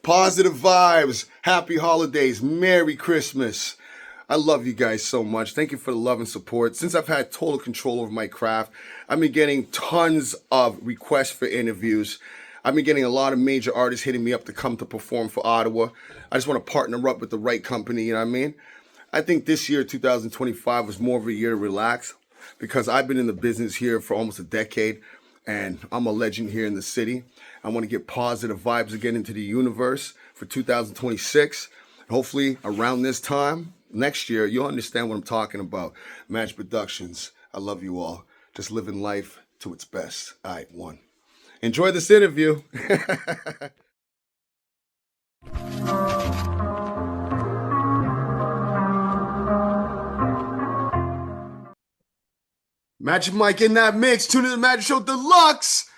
Positive vibes. Happy holidays. Merry Christmas. I love you guys so much. Thank you for the love and support. Since I've had total control over my craft, I've been getting tons of requests for interviews. I've been getting a lot of major artists hitting me up to come to perform for Ottawa. I just want to partner up with the right company, you know what I mean? I think this year, 2025, was more of a year to relax because I've been in the business here for almost a decade and I'm a legend here in the city. I want to get positive vibes again into the universe for 2026. Hopefully, around this time next year, you'll understand what I'm talking about. Majic Productions. I love you all. Just living life to its best. All right, one. Enjoy this interview. Magic Mike in that mix. Tune in to the Magic Show Deluxe.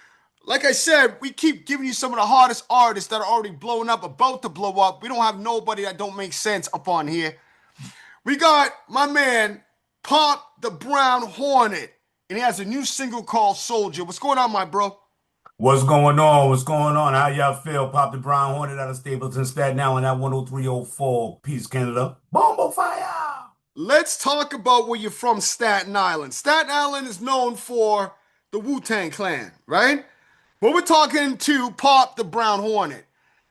Like I said, we keep giving you some of the hardest artists that are already blowing up, about to blow up. We don't have nobody that don't make sense up on here. We got my man, Pop the Brown Hornet, and he has a new single called Soldier. What's going on, my bro? What's going on? What's going on? How y'all feel? Pop the Brown Hornet out of Stapleton, Staten Island at 10304. Peace, Canada. Bombo fire! Let's talk about where you're from, Staten Island. Staten Island is known for the Wu-Tang Clan, right? But we're talking to Pop the Brown Hornet.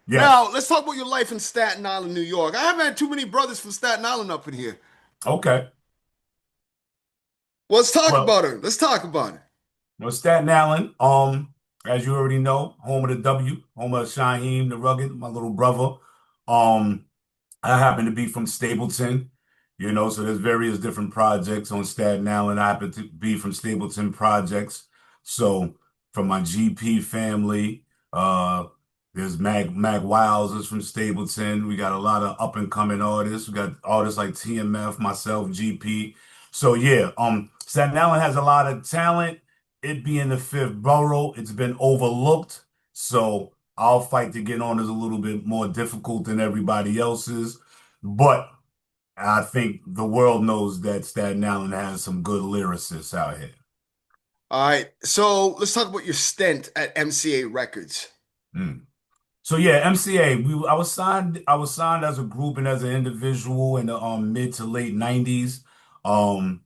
Now, Yes. let's talk about your life in Staten Island, New York. I haven't had too many brothers from Staten Island up in here. Okay. Well, let's talk Well, about it. Let's talk about it. Staten Island, as you already know, home of the W, home of Shaheem the Rugged, my little brother. Um, I happen to be from Stapleton, so there's various different projects on Staten Island. I happen to be from Stapleton Projects. So from my GP family, there's Mag Wiles is from Stapleton. We got a lot of up and coming artists. We got artists like TMF, myself, GP. So yeah, Staten Island has a lot of talent. It being the fifth borough, it's been overlooked. So our fight to get on is a little bit more difficult than everybody else's. But I think the world knows that Staten Island has some good lyricists out here. All right. So let's talk about your stint at MCA Records. Mm. So yeah, MCA, I was signed as a group and as an individual in the mid to late 90s.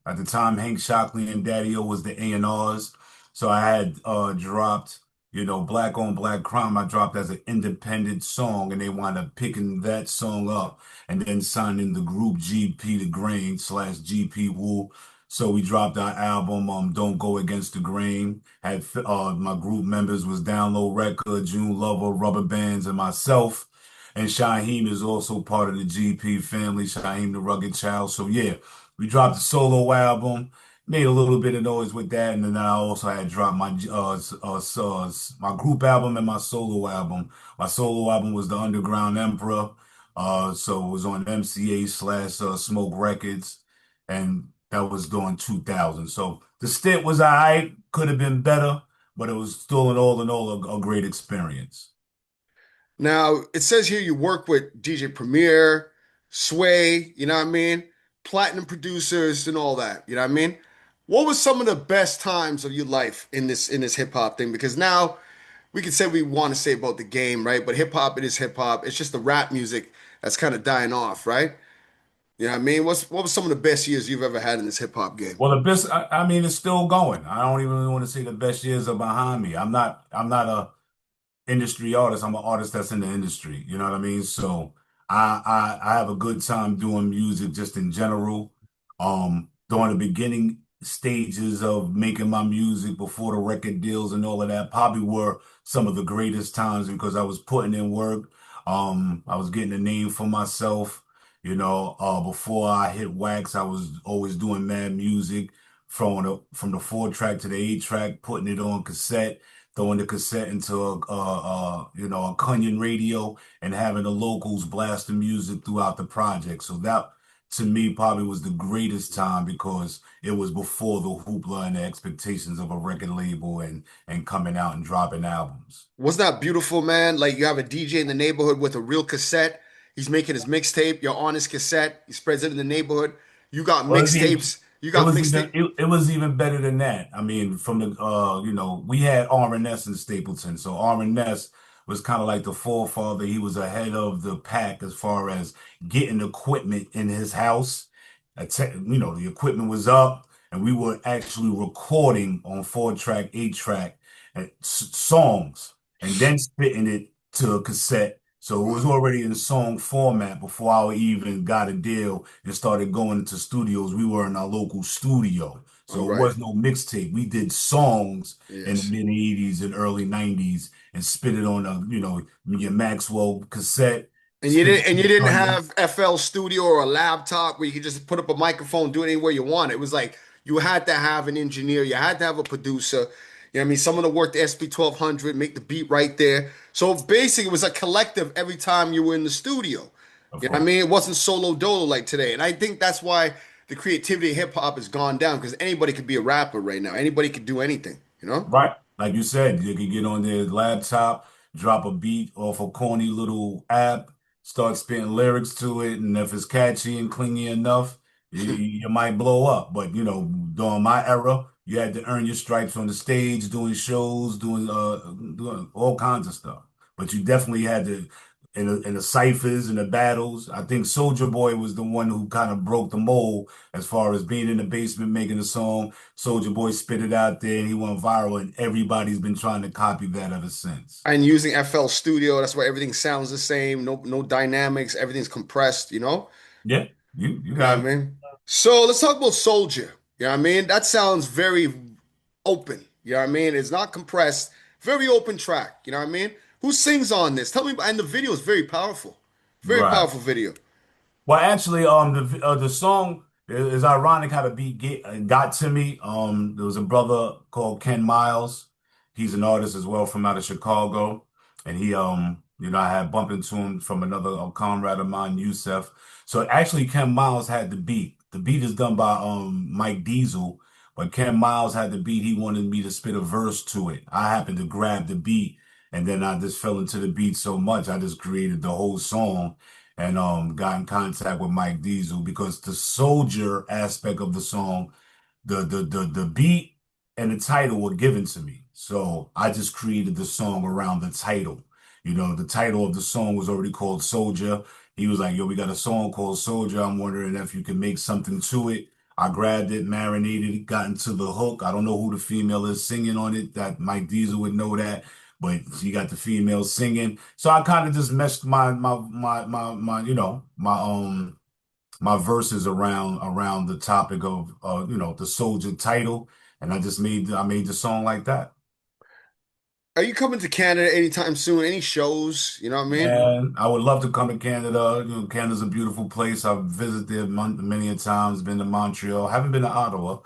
At the time Hank Shockley and Daddy O was the A&Rs. So I had dropped, Black on Black Crime. I dropped as an independent song and they wound up picking that song up and then signing the group GP the Grain slash GP Woo. So we dropped our album, Don't Go Against the Grain. Had my group members was Down Low Record, June Lover, Rubber Bands, and myself. And Shaheem is also part of the GP family, Shaheem the Rugged Child. So yeah, we dropped a solo album, made a little bit of noise with that, and then I also had dropped my group album and my solo album. My solo album was The Underground Emperor. So it was on MCA slash Smoke Records. And that was during 2000. So the stint was all right, could have been better, but it was still in all, a great experience. Now, it says here you work with DJ Premier, Sway, you know what I mean? Platinum producers and all that, you know what I mean? What was some of the best times of your life in this hip hop thing? Because now we can say we want to say about the game, right? But hip hop, it is hip hop. It's just the rap music that's kind of dying off, right? You know what I mean? What was some of the best years you've ever had in this hip hop game? Well, the best, I mean, it's still going. I don't even want to say the best years are behind me. I'm not a industry artist. I'm an artist that's in the industry. You know what I mean? So I have a good time doing music just in general. During the beginning stages of making my music before the record deals and all of that probably were some of the greatest times because I was putting in work. I was getting a name for myself. Before I hit wax, I was always doing mad music from the 4 track to the 8 track, putting it on cassette, throwing the cassette into a Cunyon radio and having the locals blast the music throughout the project. So that to me probably was the greatest time because it was before the hoopla and the expectations of a record label and coming out and dropping albums. Wasn't that beautiful, man? Like you have a DJ in the neighborhood with a real cassette. He's making his mixtape. You're on his cassette. He spreads it in the neighborhood. You got Well, it's even, mixtapes. You it got was even mixtape. it, it was even better than that. I mean, from the we had R&S in Stapleton, so R&S was kind of like the forefather. He was ahead of the pack as far as getting equipment in his house. The equipment was up, and we were actually recording on 4 track, 8 track songs, and then spitting it to a cassette. So it was Wow. already in song format before I even got a deal and started going into studios. We were in our local studio. All So it right. was no mixtape. We did songs in the Yes. mid 80s and early 90s and spit it on your Maxwell cassette, And you spit it didn't to and you the didn't Thunder. have FL Studio or a laptop where you could just put up a microphone, do it anywhere you want. It was like you had to have an engineer, you had to have a producer. You know what I mean? Someone to work the SP 1200, make the beat right there. So basically it was a collective every time you were in the studio. Of You know what I course. mean? It wasn't solo dolo like today. And I think that's why the creativity of hip hop has gone down because anybody could be a rapper right now. Anybody could do anything, you know? Right. Like you said, you can get on their laptop, drop a beat off a corny little app, start spitting lyrics to it, and if it's catchy and clingy enough, you might blow up. But during my era, you had to earn your stripes on the stage, doing shows, doing all kinds of stuff. But you definitely had to in the ciphers and the battles. I think Soldier Boy was the one who kind of broke the mold as far as being in the basement making a song. Soldier Boy spit it out there and he went viral, and everybody's been trying to copy that ever since. And using FL Studio, that's why everything sounds the same. No dynamics, everything's compressed, you know? Yeah, you You know got what it. I mean? So let's talk about Soldier. You know what I mean? That sounds very open. You know what I mean? It's not compressed. Very open track. You know what I mean? Who sings on this? Tell me. And the video is very powerful. Very Right. powerful video. Well, actually, the song is ironic how the beat got to me. There was a brother called Ken Miles. He's an artist as well from out of Chicago, and I had bumped into him from another comrade of mine, Yusef. So actually, Ken Miles had the beat. The beat is done by Mike Diesel, but Ken Miles had the beat. He wanted me to spit a verse to it. I happened to grab the beat, and then I just fell into the beat so much, I just created the whole song and got in contact with Mike Diesel because the soldier aspect of the song, the beat and the title were given to me. So I just created the song around the title. The title of the song was already called Soldier. He was like, yo, we got a song called Soldier. I'm wondering if you can make something to it. I grabbed it, marinated it, got into the hook. I don't know who the female is singing on it. That Mike Diesel would know that, but you got the female singing. So I kind of just meshed my verses around the topic of the soldier title, and I made the song like that. Are you coming to Canada anytime soon? Any shows? You know what I mean? Man, I would love to come to Canada. Canada's a beautiful place. I've visited many a times, been to Montreal. Haven't been to Ottawa,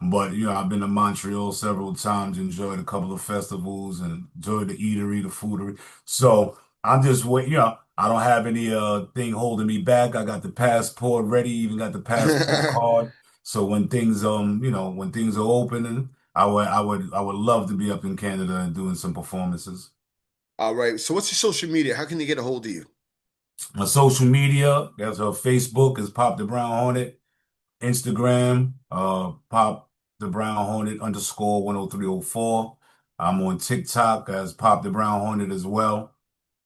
but I've been to Montreal several times, enjoyed a couple of festivals and enjoyed the eatery, the foodery. So I'm just I don't have any thing holding me back. I got the passport ready, even got the passport card. So when things are open, and I would love to be up in Canada and doing some performances. All right. So what's your social media? How can they get a hold of you? My social media, that's Facebook is Pop the Brown Hornet. Instagram, Pop the Brown Hornet underscore 10304. I'm on TikTok as Pop the Brown Hornet as well.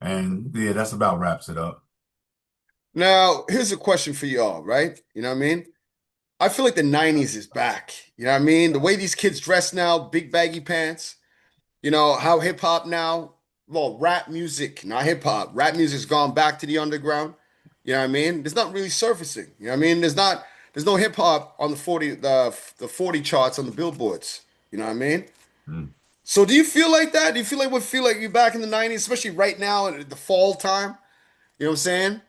And yeah, that's about wraps it up. Now, here's a question for y'all, right? You know what I mean? I feel like the 90s is back. You know what I mean? The way these kids dress now, big baggy pants. You know, how hip hop now, well, rap music, not hip hop. Rap music's gone back to the underground. You know what I mean? There's not really surfacing. You know what I mean? There's no hip hop on the 40 charts on the billboards. You know what I mean? Mm. So do you feel like that? Do you feel like you're back in the 90s, especially right now at the fall time? You know what I'm saying?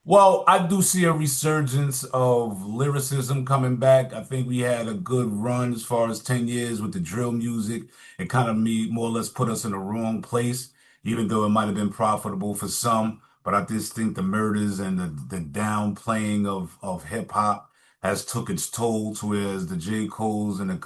Well, I do see a resurgence of lyricism coming back. I think we had a good run as far as 10 years with the drill music. It kind of more or less put us in the wrong place, even though it might have been profitable for some. But I just think the murders and the downplaying of hip hop has took its toll to whereas the J. Cole's and the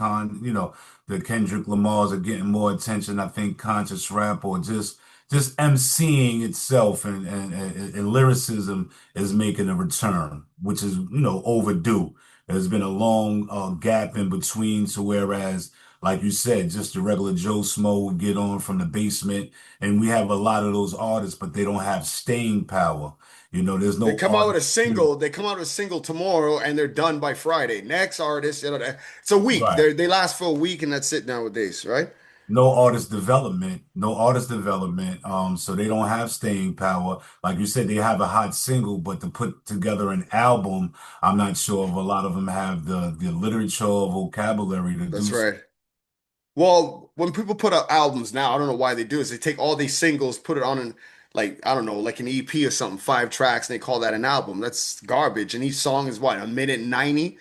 Kendrick Lamars are getting more attention. I think conscious rap or just emceeing itself and lyricism is making a return, which is, overdue. There's been a long gap in between. So whereas like you said, just the regular Joe Smo would get on from the basement. And we have a lot of those artists, but they don't have staying power. You know, there's They no come out with a artist. single. They come out with a single tomorrow, and they're done by Friday. Next artist, it's a week. Right. They last for a week, and that's it nowadays, right? No artist development, no artist development. So they don't have staying power. Like you said, they have a hot single, but to put together an album, I'm not sure if a lot of them have the literature or vocabulary to do That's so. right. Well, when people put out albums now, I don't know why they do this. They take all these singles, put it on an like I don't know, like an EP or something, 5 tracks, and they call that an album. That's garbage. And each song is what, a minute and 90,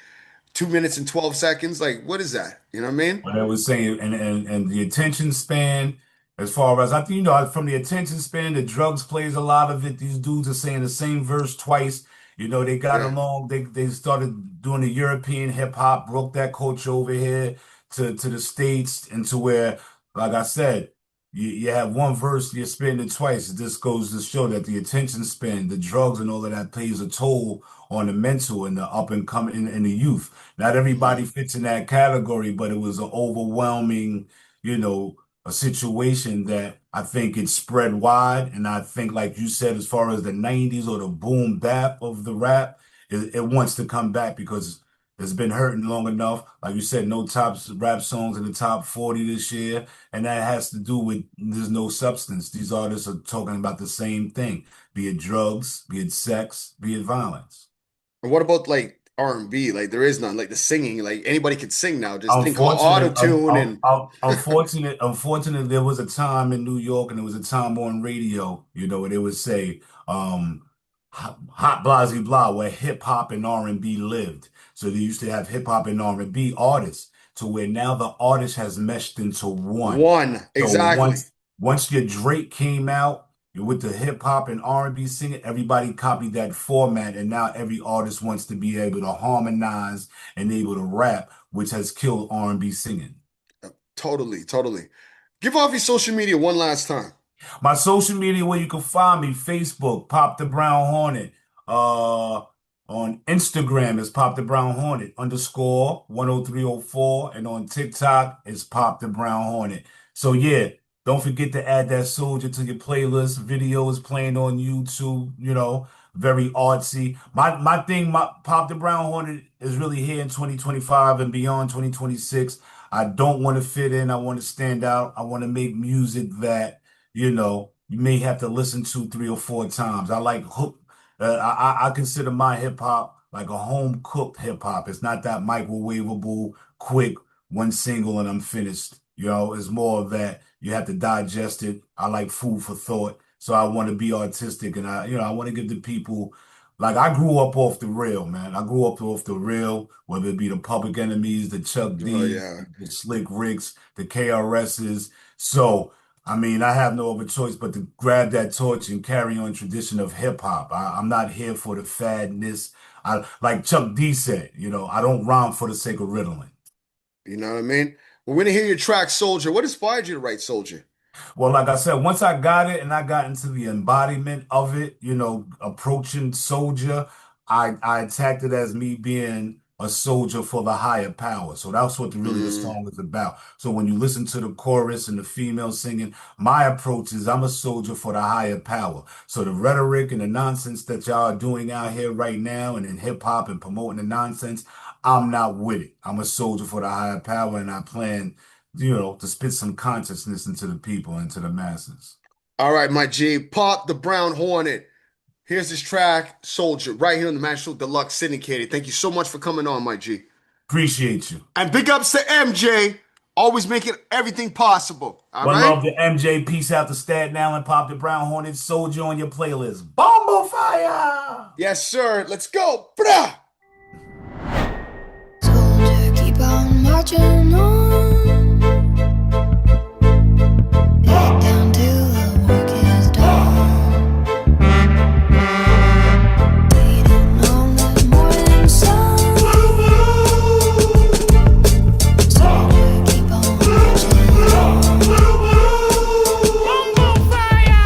2 minutes and 12 seconds. Like, what is that? You know what I mean? What I was saying, and the attention span, as far as I think, from the attention span, the drugs plays a lot of it. These dudes are saying the same verse twice. They got Yeah. along. They started doing the European hip hop, broke that culture over here to the States, and to where, like I said, you have one verse, you're spitting it twice. It just goes to show that the attention span, the drugs, and all of that plays a toll on the mental and the up and coming in the youth. Not everybody Mhm. fits in that category, but it was an overwhelming, you know, a situation that I think it spread wide. And I think, like you said, as far as the 90s or the boom bap of the rap, it wants to come back because it's been hurting long enough. Like you said, no top rap songs in the top 40 this year. And that has to do with there's no substance. These artists are talking about the same thing, be it drugs, be it sex, be it violence. And what about like R&B? Like there is none. Like the singing, like anybody can sing now. Just think called auto Unfortunate, tune and unfortunate. There was a time in New York, and there was a time on radio, where they would say, "hot blasey blah," where hip hop and R&B lived. So they used to have hip hop and R&B artists, to where now the artist has meshed into one. one. So Exactly. once your Drake came out with the hip hop and R&B singing, everybody copied that format, and now every artist wants to be able to harmonize and able to rap, which has killed R&B singing. Totally, totally. Give off your social media one last time. My social media where you can find me, Facebook, Pop the Brown Hornet. On Instagram is Pop the Brown Hornet underscore 10304. And on TikTok is Pop the Brown Hornet. So yeah, don't forget to add that soldier to your playlist. Videos playing on YouTube, very artsy. My thing, my Pop the Brown Hornet is really here in 2025 and beyond 2026. I don't want to fit in. I want to stand out. I want to make music that you may have to listen to 3 or 4 times. I like hook. I consider my hip hop like a home cooked hip hop. It's not that microwavable, quick, one single and I'm finished. It's more of that you have to digest it. I like food for thought. So I want to be artistic and I want to give the people like I grew up off the rail, man. I grew up off the rail, whether it be the Public Enemies, the Chuck Oh D, yeah. the Slick Ricks, the KRSs. So I mean, I have no other choice but to grab that torch and carry on tradition of hip hop. I'm not here for the fadness. Like Chuck D said, I don't rhyme for the sake of riddling. You know what I mean? We're gonna hear your track, Soldier. What inspired you to write Soldier? Well, like I said, once I got it and I got into the embodiment of it, approaching soldier, I attacked it as me being a soldier for the higher power. So that's what really the Mm, song is about. So when you listen to the chorus and the female singing, my approach is I'm a soldier for the higher power. So the rhetoric and the nonsense that y'all are doing out here right now and in hip hop and promoting the nonsense, I'm not with it. I'm a soldier for the higher power and I plan to spit some consciousness into the people, into the masses. all right, my G. Pop the Brown Hornet. Here's this track, Soldier, right here on the National Deluxe Syndicated. Thank you so much for coming on, my G. Appreciate you. And big ups to MJ, always making everything possible. All One right? love to MJ. Peace out to Staten Island. Pop the Brown Hornet. Soldier on your playlist. Bombo fire! Yes, sir. Let's go. Brah! Soldier, keep on marching on. Head down till the work is done. Waiting on that morning sun. Soldier, keep on marching on.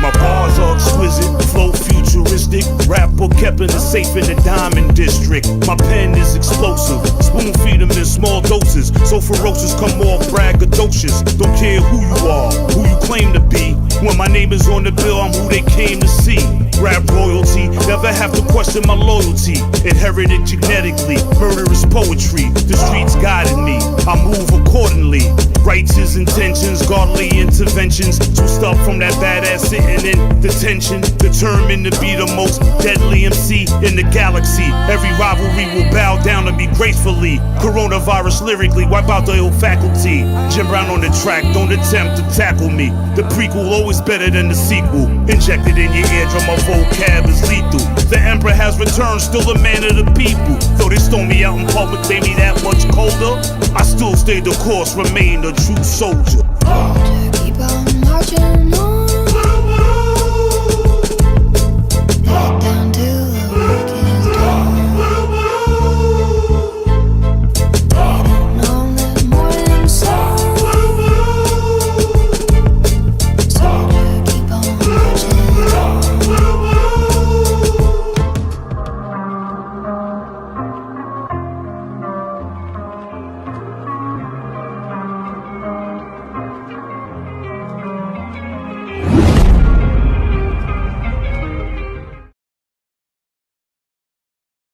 My bars are exquisite, flow futuristic. Rap book kept in the safe in the diamond district. My pen is explosive, spoon feed them in small doses. So ferocious, come off braggadocious. Don't care who you are, who you claim to be. When my name is on the bill, I'm who they came to see. Rap royalty, never have to question my loyalty. Inherited genetically, murderous poetry. The streets guided me, I move accordingly. Righteous intentions, godly interventions. Twist up from that badass sitting in detention. Determined to be the most deadly MC in the galaxy. Every rivalry will bow down to me gracefully. Coronavirus lyrically, wipe out the ill faculty. Jim Brown on the track, don't attempt to tackle me. The prequel always better than the sequel. Injected in your eardrum, my vocab is lethal. The emperor has returned, still a man of the people. Though they stone me out in public, they me that much colder. I still stay the course, remain a true soldier. To keep on marching on.